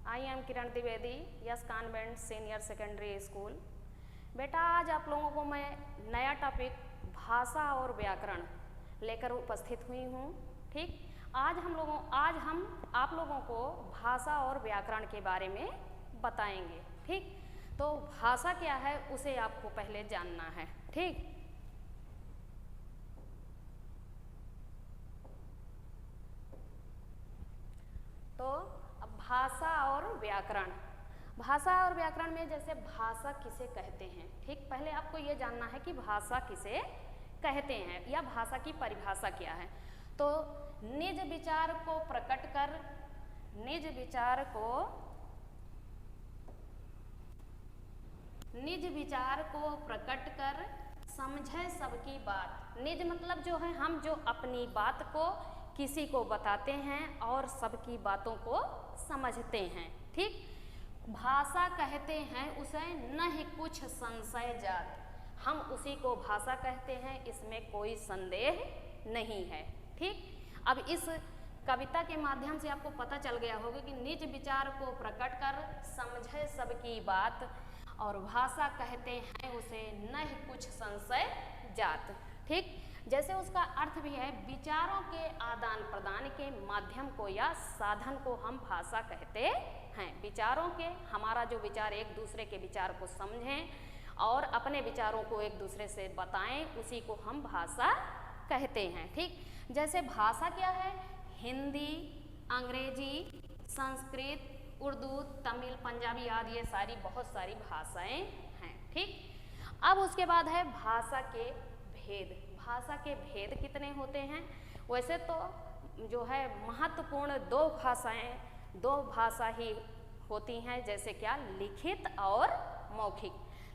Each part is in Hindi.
I am Kiran Dwivedi, yes convent senior secondary school. बेटा आज आप लोगों को मैं नया टॉपिक भाषा और व्याकरण लेकर उपस्थित हुई हूँ। ठीक, आज हम आप लोगों को भाषा और व्याकरण के बारे में बताएंगे। ठीक, तो भाषा क्या है उसे आपको पहले जानना है। ठीक, तो अब भाषा और व्याकरण, भाषा और व्याकरण में जैसे भाषा किसे कहते हैं। ठीक, पहले आपको ये जानना है कि भाषा किसे कहते हैं या भाषा की परिभाषा क्या है। तो निज विचार को प्रकट कर, निज विचार को प्रकट कर समझे सबकी बात। निज मतलब जो है हम जो अपनी बात को किसी को बताते हैं और सबकी बातों को समझते हैं। ठीक, भाषा कहते हैं उसे न ही कुछ संशय जात, हम उसी को भाषा कहते हैं, इसमें कोई संदेह नहीं है। ठीक, अब इस कविता के माध्यम से आपको पता चल गया होगा कि निज विचार को प्रकट कर समझे सबकी बात और भाषा कहते हैं उसे न ही कुछ संशय जात। ठीक, जैसे उसका अर्थ भी है विचारों के आदान प्रदान के माध्यम को या साधन को हम भाषा कहते हैं। विचारों के, हमारा जो विचार एक दूसरे के विचार को समझें और अपने विचारों को एक दूसरे से बताएं, उसी को हम भाषा कहते हैं। ठीक, जैसे भाषा क्या है, हिंदी, अंग्रेजी, संस्कृत, उर्दू, तमिल, पंजाबी आदि ये सारी बहुत सारी भाषाएं हैं। ठीक, अब उसके बाद है भाषा के भेद। भाषा के भेद कितने होते हैं? वैसे तो जो है महत्वपूर्ण दो भाषा ही होती हैं, जैसे क्या, लिखित और मौखिक।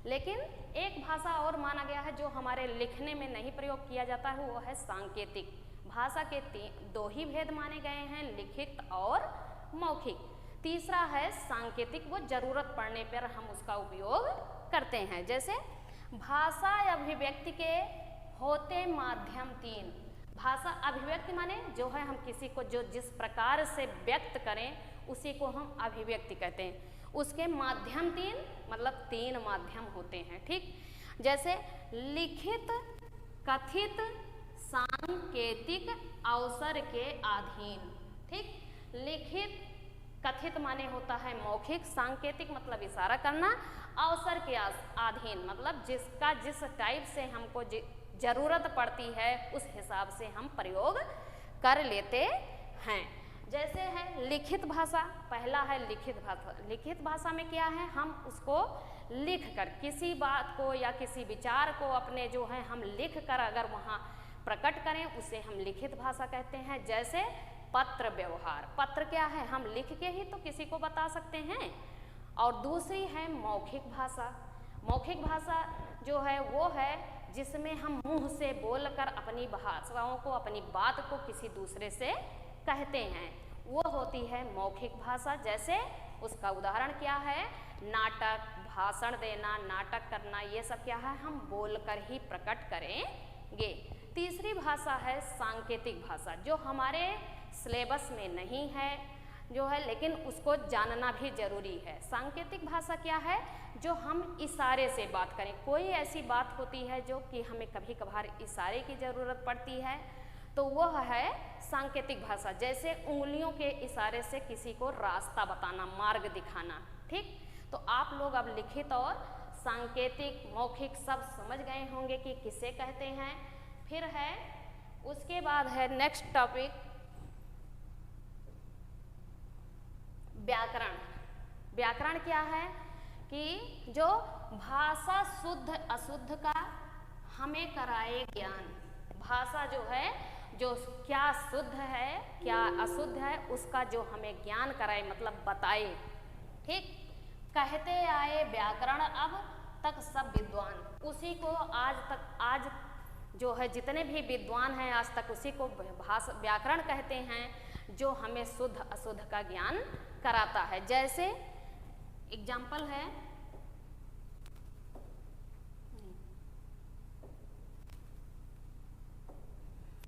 लेकिन एक भाषा और माना गया है जो हमारे लिखने में नहीं प्रयोग किया जाता है, वो है सांकेतिक। भाषा के दो ही भेद माने गए हैं, लिखित और मौखिक। तीसरा है सांकेतिक, वो जरूरत पड़ने पर हम उसका उपयोग करते हैं। जैसे भाषा अभिव्यक्ति के होते माध्यम तीन। भाषा अभिव्यक्ति माने जो है हम किसी को जो जिस प्रकार से व्यक्त करें उसी को हम अभिव्यक्ति कहते हैं। उसके माध्यम तीन मतलब तीन माध्यम होते हैं। ठीक, जैसे लिखित, कथित, सांकेतिक, अवसर के अधीन। ठीक, लिखित कथित माने होता है मौखिक, सांकेतिक मतलब इशारा करना, अवसर के अधीन मतलब जिसका जिस टाइप से हमको जरूरत पड़ती है उस हिसाब से हम प्रयोग कर लेते हैं। जैसे है लिखित भाषा, पहला है लिखित भाषा। लिखित भाषा में क्या है, हम उसको लिख कर किसी बात को या किसी विचार को अपने जो है हम लिख कर अगर वहाँ प्रकट करें उसे हम लिखित भाषा कहते हैं। जैसे पत्र व्यवहार, पत्र क्या है, हम लिख के ही तो किसी को बता सकते हैं। और दूसरी है मौखिक भाषा। मौखिक भाषा जो है वो है जिसमें हम मुंह से बोलकर अपनी भाषाओं को, अपनी बात को किसी दूसरे से कहते हैं, वो होती है मौखिक भाषा। जैसे उसका उदाहरण क्या है, नाटक, भाषण देना, नाटक करना, ये सब क्या है, हम बोलकर ही प्रकट करेंगे। तीसरी भाषा है सांकेतिक भाषा, जो हमारे सिलेबस में नहीं है जो है, लेकिन उसको जानना भी जरूरी है। सांकेतिक भाषा क्या है, जो हम इशारे से बात करें। कोई ऐसी बात होती है जो कि हमें कभी कभार इशारे की ज़रूरत पड़ती है, तो वह है सांकेतिक भाषा। जैसे उंगलियों के इशारे से किसी को रास्ता बताना, मार्ग दिखाना। ठीक, तो आप लोग अब लिखित और सांकेतिक, मौखिक सब समझ गए होंगे कि किसे कहते हैं। फिर है उसके बाद है नेक्स्ट टॉपिक व्याकरण। व्याकरण क्या है कि जो भाषा शुद्ध अशुद्ध का हमें कराए ज्ञान। भाषा जो है जो क्या शुद्ध है क्या अशुद्ध है उसका जो हमें ज्ञान कराए मतलब बताए। ठीक, कहते आए व्याकरण अब तक सब विद्वान, उसी को आज जो है जितने भी विद्वान हैं आज तक उसी को व्याकरण कहते हैं, जो हमें शुद्ध अशुद्ध का ज्ञान कराता है। जैसे एग्जाम्पल है,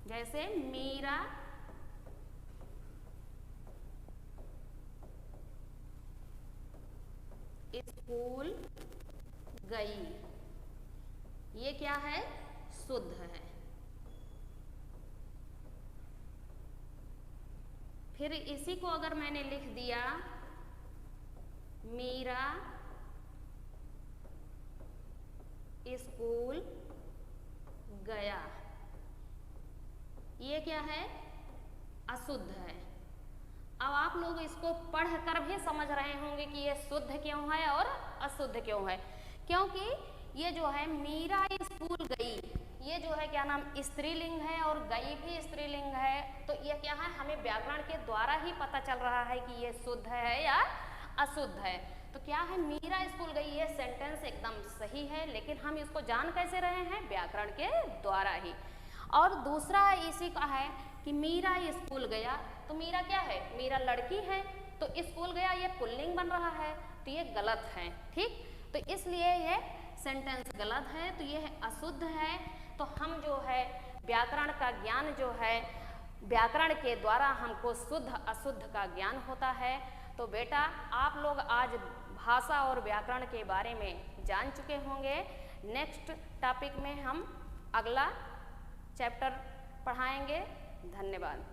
जैसे मीरा स्कूल गई, ये क्या है? शुद्ध है। फिर इसी को अगर मैंने लिख दिया मीरा स्कूल गया, ये क्या है? अशुद्ध है। अब आप लोग इसको पढ़कर भी समझ रहे होंगे कि ये शुद्ध क्यों है और अशुद्ध क्यों है। क्योंकि ये जो है मीरा स्कूल गई, ये जो है क्या नाम? स्त्रीलिंग है और गई भी स्त्रीलिंग है। तो ये क्या है? हमें व्याकरण के द्वारा ही पता चल रहा है कि ये शुद्ध है या अशुद्ध है। तो क्या है? मीरा स्कूल गई, ये सेंटेंस एकदम सही है, लेकिन हम इसको जान कैसे रहे हैं? व्याकरण के द्वारा ही। और दूसरा इसी का है कि मीरा स्कूल गया, तो मीरा क्या है? मीरा लड़की है, तो स्कूल गया ये पुल्लिंग बन रहा है, तो ये गलत है। ठीक, तो इसलिए ये सेंटेंस गलत है, तो ये अशुद्ध है। तो हम जो है व्याकरण का ज्ञान जो है, व्याकरण के द्वारा हमको शुद्ध अशुद्ध का ज्ञान होता है। तो बेटा आप लोग आज भाषा और व्याकरण के बारे में जान चुके होंगे। नेक्स्ट टॉपिक में हम अगला चैप्टर पढ़ाएंगे। धन्यवाद।